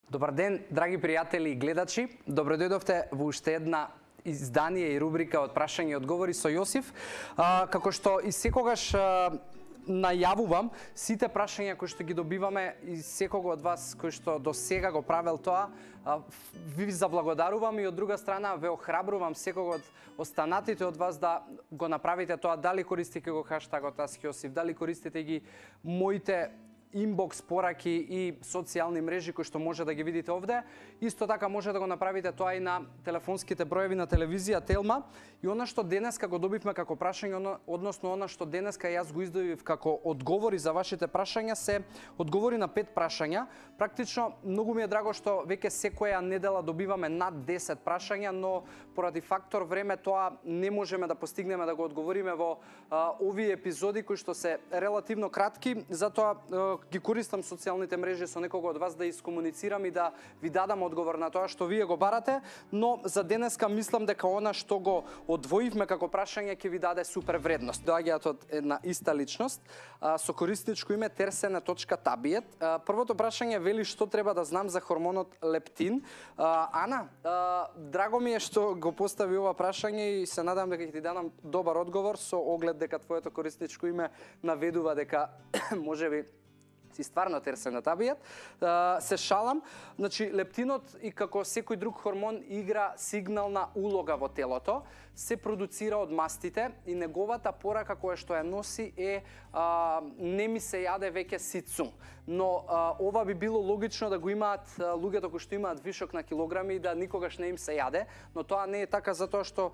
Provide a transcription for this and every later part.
Добар ден, драги пријатели и гледачи. Добро дојдовте во уште една издание и рубрика од прашања и одговори со Јосиф. Како што и секогаш најавувам, сите прашања кои што ги добиваме и секого од вас кој што до сега го правел тоа, ви заблагодарувам и од друга страна ве охрабрувам секого од останатите од вас да го направите тоа, дали користите го хаштагот #Јосиф, дали користите ги моите инбокс пораки и социјални мрежи кои што може да ги видите овде. Исто така може да го направите тоа и на телефонските броеви на телевизија Телма. И она што денеска го добивме како прашање, односно она што денеска јас го издобив како одговори за вашите прашања, се одговори на 5 прашања. Практично многу ми е драго што веќе секоја недела добиваме над 10 прашања, но поради фактор време тоа не можеме да постигнеме да го одговориме во овие епизоди кои што се релативно кратки, затоа ги користам социјалните мрежи со некого од вас да искомуницирам и да ви дадам одговор на тоа што вие го барате, но за денеска мислам дека она што го одвоивме како прашање ќе ви даде супер вредност. Доаѓаат од една иста личност со корисничко име Терсене.табиет. Првото прашање вели што треба да знам за хормонот лептин. Ана, драго ми е што го постави ова прашање и се надам дека ќе ти дадам добар одговор со оглед дека твоето корисничко име наведува дека можеби си стварно Терсене.табиет. Се шалам. Значи, лептинот и како секој друг хормон игра сигнална улога во телото, се продуцира од мастите и неговата порака која што ја носи е не ми се јаде веќе сицу. Но ова би било логично да го имаат луѓето кои што имаат вишок на килограми и да никогаш не им се јаде, но тоа не е така затоа што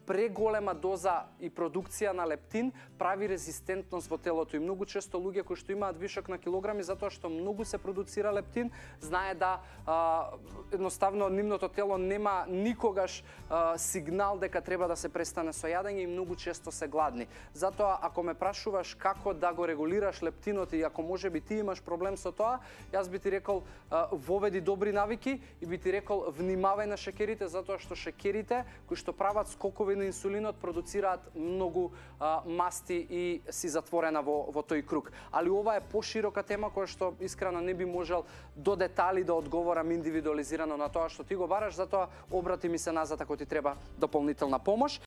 преголема доза и продукција на лептин прави резистентност во телото и многу често луѓе кои што имаат вишок на килограми затоа што многу се продуцира лептин, знае да едноставно нивното тело нема никогаш сигнал дека треба да се престане со јадење и многу често се гладни. Затоа ако ме прашуваш како да го регулираш лептинот и ако можеби ти имаш проблем со тоа, јас би ти рекол воведи добри навики и би ти рекол внимавај на шеќерите затоа што шеќерите кои што прават скокови на инсулинот продуцираат многу масти и си затворена во тој круг. Али ова е поширока тема која што искрено не би можел до детали да одговорам индивидуализирано на тоа што ти го бараш, затоа обрати ми се назад ако ти треба дополнителна помош.